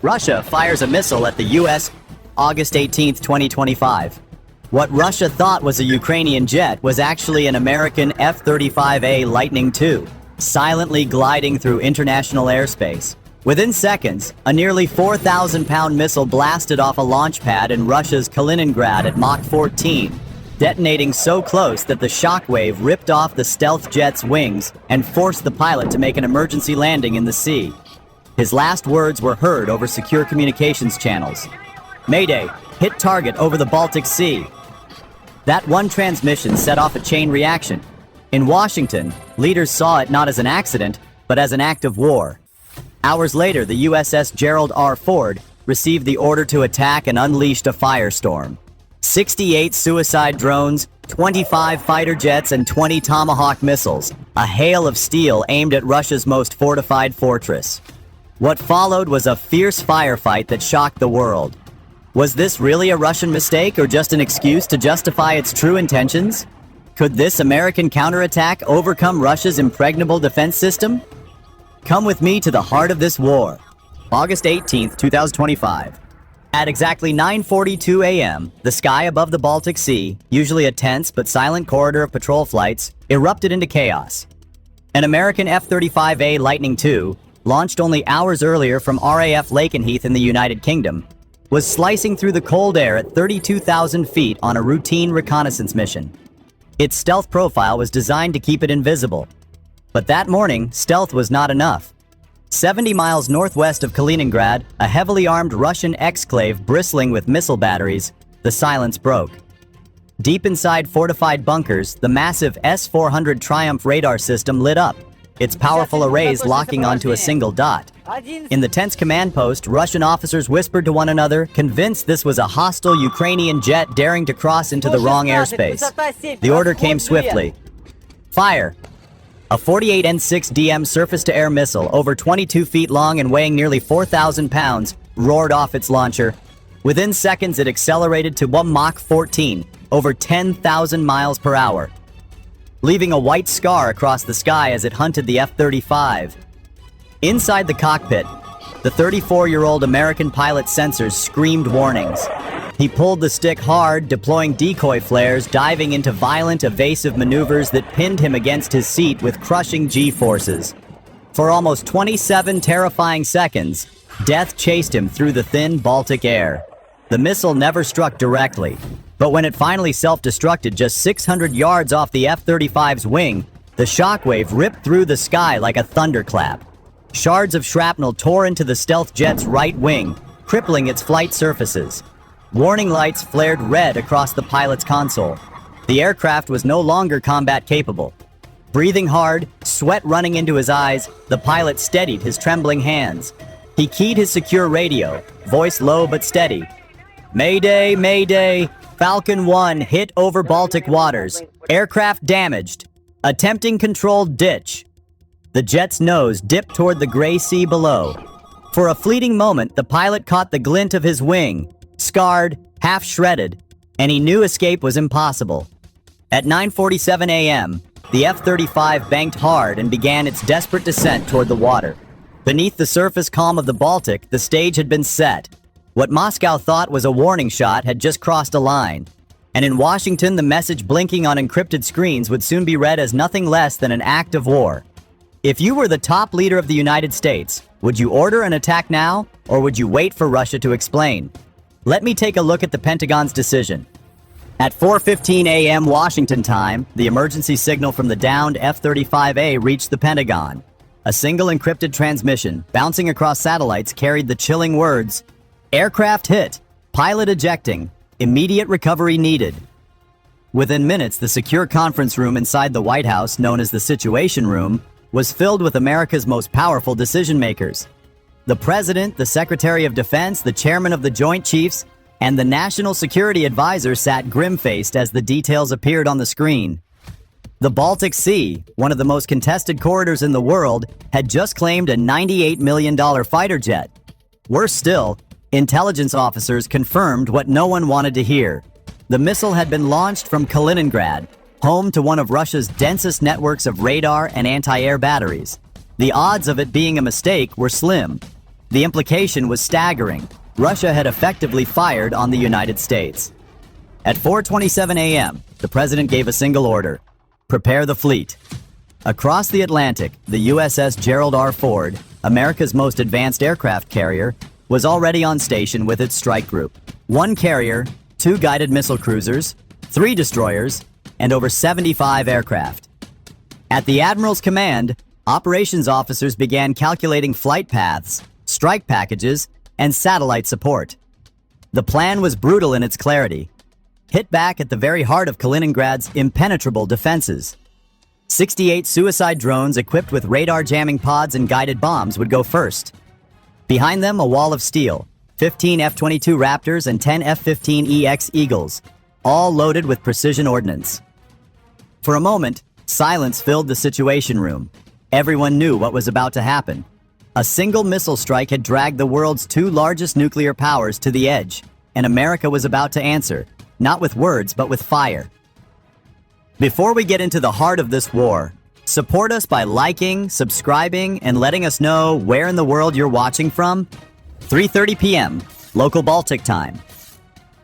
Russia fires a missile at the U.S. August 18, 2025. What Russia thought was a Ukrainian jet was actually an American F-35A Lightning II, silently gliding through international airspace. Within seconds, a nearly 4,000-pound missile blasted off a launch pad in Russia's Kaliningrad at Mach 14, detonating so close that the Shockwave ripped off the stealth jet's wings and forced the pilot to make an emergency landing in the sea. His last words were heard over secure communications channels. Mayday, hit target over the Baltic Sea. That one transmission set off a chain reaction. In Washington, leaders saw it not as an accident, but as an act of war. Hours later, the USS Gerald R received the order to attack and unleashed a firestorm. 68 suicide drones, 25 fighter jets, and 20 Tomahawk missiles, a hail of steel aimed at Russia's most fortified fortress. What followed was a fierce firefight that shocked the world. Was this really a Russian mistake or just an excuse to justify its true intentions? Could this American counterattack overcome Russia's impregnable defense system? Come with me to the heart of this war. August 18, 2025. At exactly 9:42 a.m., the sky above the Baltic Sea, usually a tense but silent corridor of patrol flights, erupted into chaos. An American F-35A Lightning II, launched only hours earlier from RAF Lakenheath in the United Kingdom, was slicing through the cold air at 32,000 feet on a routine reconnaissance mission. Its stealth profile was designed to keep it invisible. But that morning, stealth was not enough. 70 miles northwest of Kaliningrad, a heavily armed Russian exclave bristling with missile batteries, the silence broke. Deep inside fortified bunkers, the massive S-400 Triumph radar system lit up, its powerful arrays locking onto a single dot. In the tense command post, Russian officers whispered to one another, convinced this was a hostile Ukrainian jet daring to cross into the wrong airspace. The order came swiftly. Fire! A 48 N6DM surface-to-air missile, over 22 feet long and weighing nearly 4,000 pounds, roared off its launcher. Within seconds, it accelerated to Mach 14, over 10,000 miles per hour, leaving a white scar across the sky as it hunted the F-35. Inside the cockpit, the 34-year-old American pilot's sensors screamed warnings. He pulled the stick hard, deploying decoy flares, diving into violent, evasive maneuvers that pinned him against his seat with crushing G-forces. For almost 27 terrifying seconds, death chased him through the thin Baltic air. The missile never struck directly, but when it finally self-destructed just 600 yards off the F-35's wing, the Shockwave ripped through the sky like a thunderclap. Shards of shrapnel tore into the stealth jet's right wing, crippling its flight surfaces. Warning lights flared red across the pilot's console. The aircraft was no longer combat capable. Breathing hard, sweat running into his eyes, the pilot steadied his trembling hands. He keyed his secure radio, voice low but steady. Mayday, Mayday, Falcon 1 hit over Baltic waters. Aircraft damaged. Attempting controlled ditch. The jet's nose dipped toward the gray sea below. For a fleeting moment, the pilot caught the glint of his wing, scarred, half shredded, and he knew escape was impossible. At 9:47 a.m., the F-35 banked hard and began its desperate descent toward the water. Beneath the surface calm of the Baltic, the stage had been set. What Moscow thought was a warning shot had just crossed a line. And in Washington, the message blinking on encrypted screens would soon be read as nothing less than an act of war. If you were the top leader of the United States, would you order an attack now, or would you wait for Russia to explain? Let me take a look at the Pentagon's decision. At 4:15 a.m. Washington time, the emergency signal from the downed F-35A reached the Pentagon. A single encrypted transmission, bouncing across satellites, carried the chilling words, "Aircraft hit, pilot ejecting, immediate recovery needed." Within minutes, the secure conference room inside the White House, known as the Situation Room, was filled with America's most powerful decision-makers. The President, the Secretary of Defense, the Chairman of the Joint Chiefs, and the National Security Advisor sat grim-faced as the details appeared on the screen. The Baltic Sea, one of the most contested corridors in the world, had just claimed a $98 million fighter jet. Worse still, intelligence officers confirmed what no one wanted to hear. The missile had been launched from Kaliningrad, home to one of Russia's densest networks of radar and anti-air batteries. The odds of it being a mistake were slim. The implication was staggering. Russia had effectively fired on the United States. At 4:27 a.m., the president gave a single order: prepare the fleet. Across the Atlantic, the USS Gerald R. Ford, America's most advanced aircraft carrier, was already on station with its strike group. 1 carrier, 2 guided missile cruisers, 3 destroyers, and over 75 aircraft. At the Admiral's command, operations officers began calculating flight paths, strike packages, and satellite support. The plan was brutal in its clarity. Hit back at the very heart of Kaliningrad's impenetrable defenses. 68 suicide drones equipped with radar jamming pods and guided bombs would go first. Behind them, a wall of steel, 15 F-22 Raptors and 10 F-15EX Eagles, all loaded with precision ordnance. For a moment, silence filled the situation room. Everyone knew what was about to happen. A single missile strike had dragged the world's 2 largest nuclear powers to the edge, and America was about to answer, not with words, but with fire. Before we get into the heart of this war, support us by liking, subscribing, and letting us know where in the world you're watching from. 3:30 p.m., local Baltic time.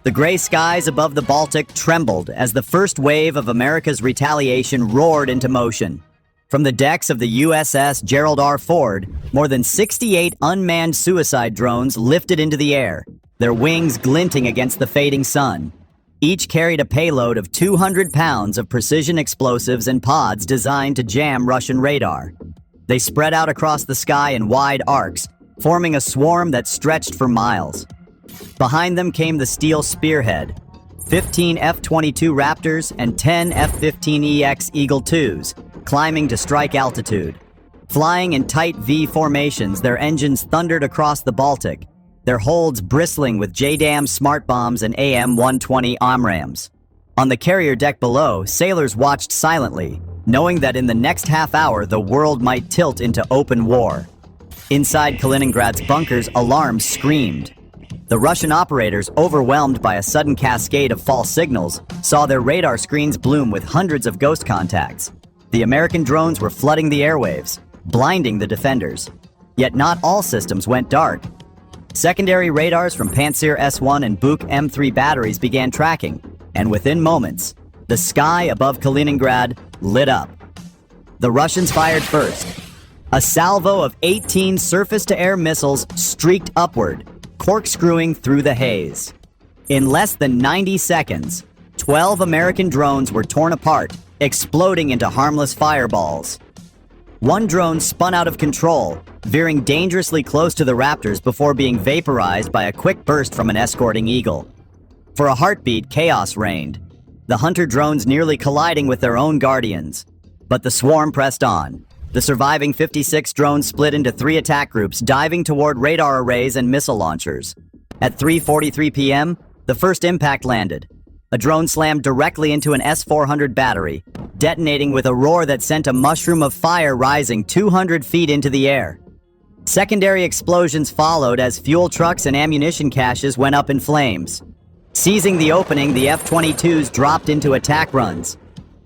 The gray skies above the Baltic trembled as the first wave of America's retaliation roared into motion. From the decks of the USS Gerald R. Ford, more than 68 unmanned suicide drones lifted into the air, their wings glinting against the fading sun. Each carried a payload of 200 pounds of precision explosives and pods designed to jam Russian radar. They spread out across the sky in wide arcs, forming a swarm that stretched for miles. Behind them came the steel spearhead, 15 F-22 Raptors and 10 F-15EX Eagle IIs, climbing to strike altitude. Flying in tight V formations, their engines thundered across the Baltic, their holds bristling with JDAM smart bombs and AM-120 AMRAAMs. On the carrier deck below, sailors watched silently, knowing that in the next half hour the world might tilt into open war. Inside Kaliningrad's bunkers, alarms screamed. The Russian operators, overwhelmed by a sudden cascade of false signals, saw their radar screens bloom with hundreds of ghost contacts. The American drones were flooding the airwaves, blinding the defenders. Yet not all systems went dark. Secondary radars from Pantsir S-1 and Buk M3 batteries began tracking, and within moments, the sky above Kaliningrad lit up. The Russians fired first. A salvo of 18 surface-to-air missiles streaked upward, corkscrewing through the haze. In less than 90 seconds, 12 American drones were torn apart, exploding into harmless fireballs. One drone spun out of control, veering dangerously close to the Raptors before being vaporized by a quick burst from an escorting Eagle. For a heartbeat, chaos reigned, the Hunter drones nearly colliding with their own Guardians. But the swarm pressed on. The surviving 56 drones split into 3 attack groups, diving toward radar arrays and missile launchers. At 3:43 p.m., the first impact landed. A drone slammed directly into an S-400 battery, detonating with a roar that sent a mushroom of fire rising 200 feet into the air. Secondary explosions followed as fuel trucks and ammunition caches went up in flames. Seizing the opening, the F-22s dropped into attack runs.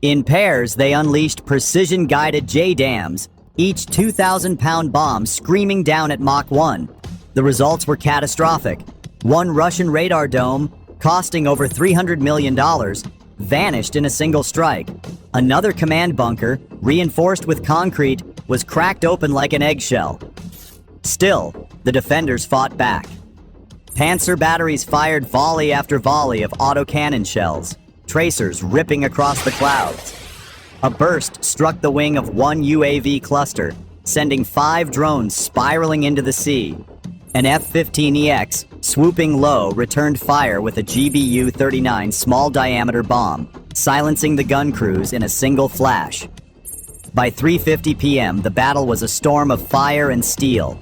In pairs, they unleashed precision-guided JDAMs, each 2,000-pound bomb screaming down at Mach 1. The results were catastrophic. One Russian radar dome, costing over $300 million, vanished in a single strike. Another command bunker, reinforced with concrete, was cracked open like an eggshell. Still, the defenders fought back. Panzer batteries fired volley after volley of autocannon shells, tracers ripping across the clouds. A burst struck the wing of one UAV cluster, sending 5 drones spiraling into the sea. An F-15EX, swooping low, returned fire with a GBU-39 small-diameter bomb, silencing the gun crews in a single flash. By 3:50 p.m., the battle was a storm of fire and steel.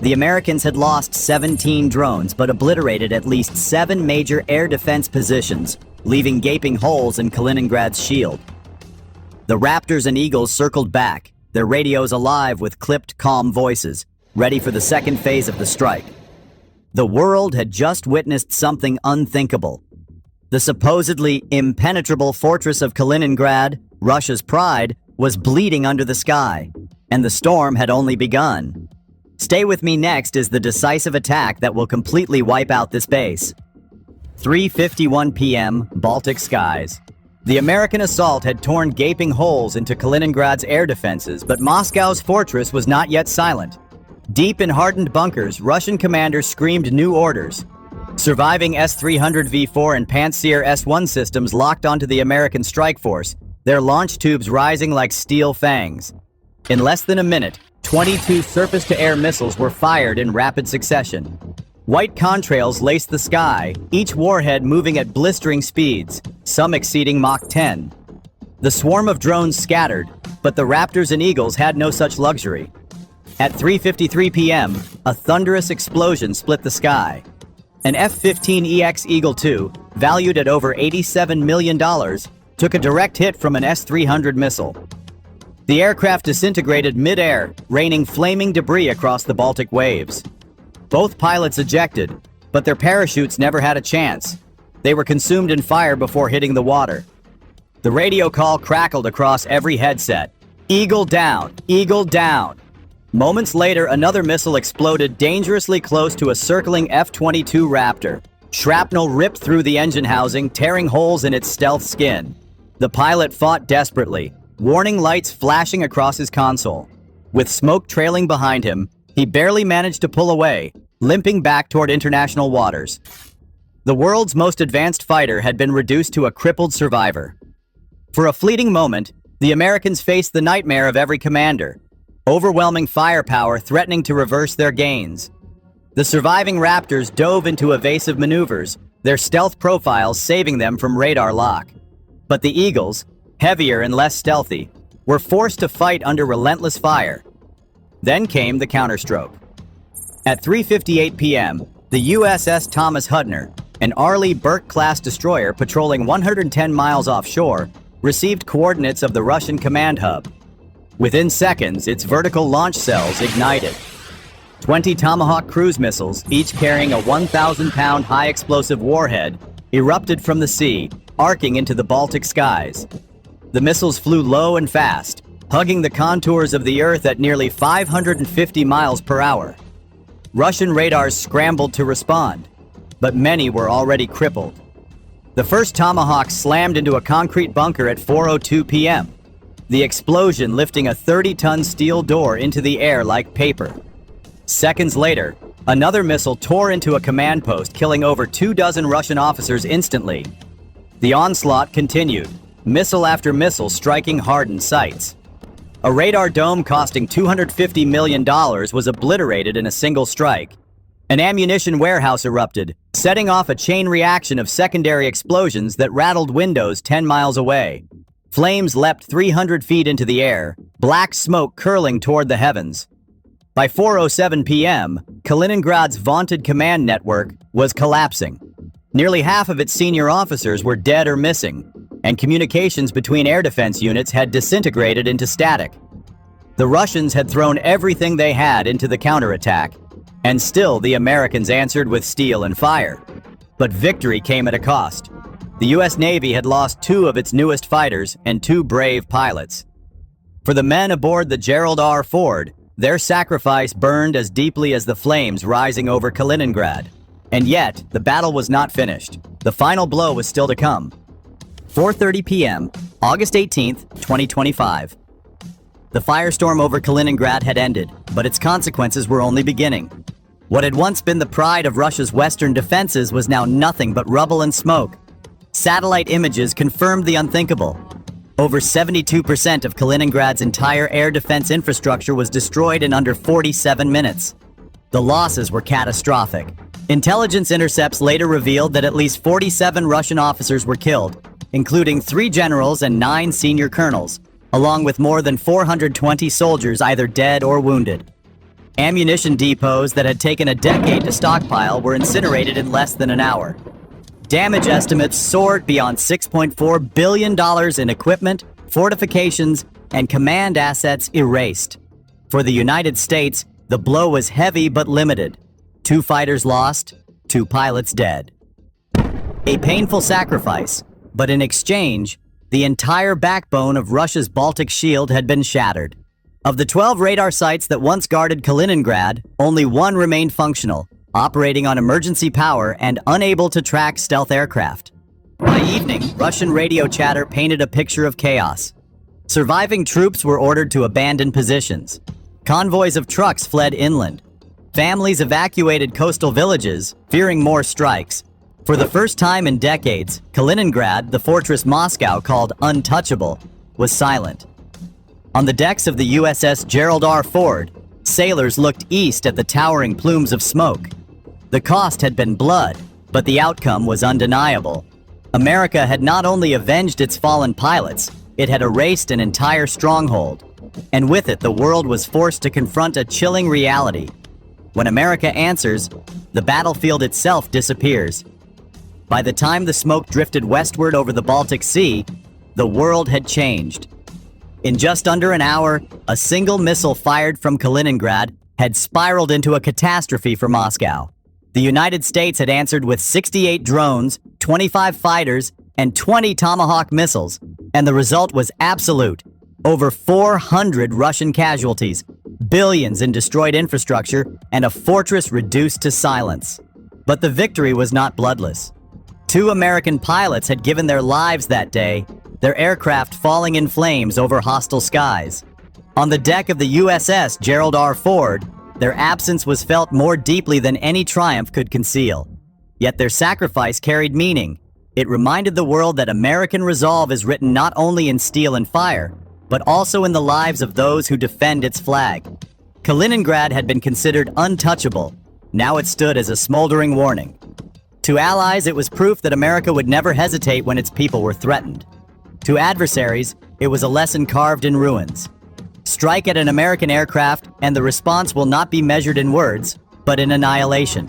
The Americans had lost 17 drones, but obliterated at least 7 major air defense positions, leaving gaping holes in Kaliningrad's shield. The Raptors and Eagles circled back, their radios alive with clipped, calm voices, ready for the second phase of the strike. The world had just witnessed something unthinkable. The supposedly impenetrable fortress of Kaliningrad, Russia's pride, was bleeding under the sky, and the storm had only begun. Stay with me. Next is the decisive attack that will completely wipe out this base. 3:51 p.m. Baltic skies. The American assault had torn gaping holes into Kaliningrad's air defenses, but Moscow's fortress was not yet silent. Deep in hardened bunkers, Russian commanders screamed new orders. Surviving S-300 V4 and Pantsir S-1 systems locked onto the American strike force, their launch tubes rising like steel fangs. In less than a minute, 22 surface-to-air missiles were fired in rapid succession. White contrails laced the sky, each warhead moving at blistering speeds, some exceeding Mach 10. The swarm of drones scattered, but the Raptors and Eagles had no such luxury. At 3:53 p.m., a thunderous explosion split the sky. An F-15EX Eagle II, valued at over $87 million, took a direct hit from an S-300 missile. The aircraft disintegrated mid-air, raining flaming debris across the Baltic waves. Both pilots ejected, but their parachutes never had a chance. They were consumed in fire before hitting the water. The radio call crackled across every headset. Eagle down! Eagle down! Moments later, another missile exploded dangerously close to a circling F-22 Raptor. Shrapnel ripped through the engine housing, tearing holes in its stealth skin. The pilot fought desperately, warning lights flashing across his console. With smoke trailing behind him, he barely managed to pull away, limping back toward international waters. The world's most advanced fighter had been reduced to a crippled survivor. For a fleeting moment, the Americans faced the nightmare of every commander, overwhelming firepower threatening to reverse their gains. The surviving Raptors dove into evasive maneuvers, their stealth profiles saving them from radar lock. But the Eagles, heavier and less stealthy, were forced to fight under relentless fire. Then came the counterstroke. At 3:58 p.m., the USS Thomas Hudner, an Arleigh Burke-class destroyer patrolling 110 miles offshore, received coordinates of the Russian command hub. Within seconds, its vertical launch cells ignited. 20 Tomahawk cruise missiles, each carrying a 1,000-pound high-explosive warhead, erupted from the sea, arcing into the Baltic skies. The missiles flew low and fast, hugging the contours of the Earth at nearly 550 miles per hour. Russian radars scrambled to respond, but many were already crippled. The first Tomahawk slammed into a concrete bunker at 4:02 p.m., the explosion lifting a 30-ton steel door into the air like paper. Seconds later, another missile tore into a command post, killing over 24 Russian officers instantly. The onslaught continued, missile after missile striking hardened sites. A radar dome costing $250 million was obliterated in a single strike. An ammunition warehouse erupted, setting off a chain reaction of secondary explosions that rattled windows 10 miles away. Flames leapt 300 feet into the air, black smoke curling toward the heavens. By 4:07 p.m., Kaliningrad's vaunted command network was collapsing. Nearly half of its senior officers were dead or missing, and communications between air defense units had disintegrated into static. The Russians had thrown everything they had into the counterattack, and still the Americans answered with steel and fire. But victory came at a cost. The U.S. Navy had lost 2 of its newest fighters and 2 brave pilots. For the men aboard the Gerald R. Ford, their sacrifice burned as deeply as the flames rising over Kaliningrad. And yet, the battle was not finished. The final blow was still to come. 4:30 p.m., August 18th, 2025. The firestorm over Kaliningrad had ended, but its consequences were only beginning. What had once been the pride of Russia's western defenses was now nothing but rubble and smoke. Satellite images confirmed the unthinkable. Over 72% of Kaliningrad's entire air defense infrastructure was destroyed in under 47 minutes. The losses were catastrophic. Intelligence intercepts later revealed that at least 47 Russian officers were killed, including 3 generals and 9 senior colonels, along with more than 420 soldiers either dead or wounded. Ammunition depots that had taken a decade to stockpile were incinerated in less than an hour. Damage estimates soared beyond $6.4 billion in equipment, fortifications, and command assets erased. For the United States, the blow was heavy but limited. 2 fighters lost, 2 pilots dead. A painful sacrifice, but in exchange, the entire backbone of Russia's Baltic shield had been shattered. Of the 12 radar sites that once guarded Kaliningrad, only one remained functional, operating on emergency power and unable to track stealth aircraft. By evening, Russian radio chatter painted a picture of chaos. Surviving troops were ordered to abandon positions. Convoys of trucks fled inland. Families evacuated coastal villages, fearing more strikes. For the first time in decades, Kaliningrad, the fortress Moscow called untouchable, was silent. On the decks of the USS Gerald R. Sailors looked east at the towering plumes of smoke. The cost had been blood, but the outcome was undeniable. America had not only avenged its fallen pilots, it had erased an entire stronghold. And with it, the world was forced to confront a chilling reality. When America answers, the battlefield itself disappears. By the time the smoke drifted westward over the Baltic Sea, the world had changed. In just under an hour, a single missile fired from Kaliningrad had spiraled into a catastrophe for Moscow. The United States had answered with 68 drones, 25 fighters, and 20 Tomahawk missiles, and the result was absolute. Over 400 Russian casualties, billions in destroyed infrastructure, and a fortress reduced to silence. But the victory was not bloodless. 2 American pilots had given their lives that day, their aircraft falling in flames over hostile skies. On the deck of the USS Gerald R. Their absence was felt more deeply than any triumph could conceal. Yet their sacrifice carried meaning. It reminded the world that American resolve is written not only in steel and fire, but also in the lives of those who defend its flag. Kaliningrad had been considered untouchable. Now it stood as a smoldering warning. To allies, it was proof that America would never hesitate when its people were threatened. To adversaries, it was a lesson carved in ruins. Strike at an American aircraft, and the response will not be measured in words, but in annihilation.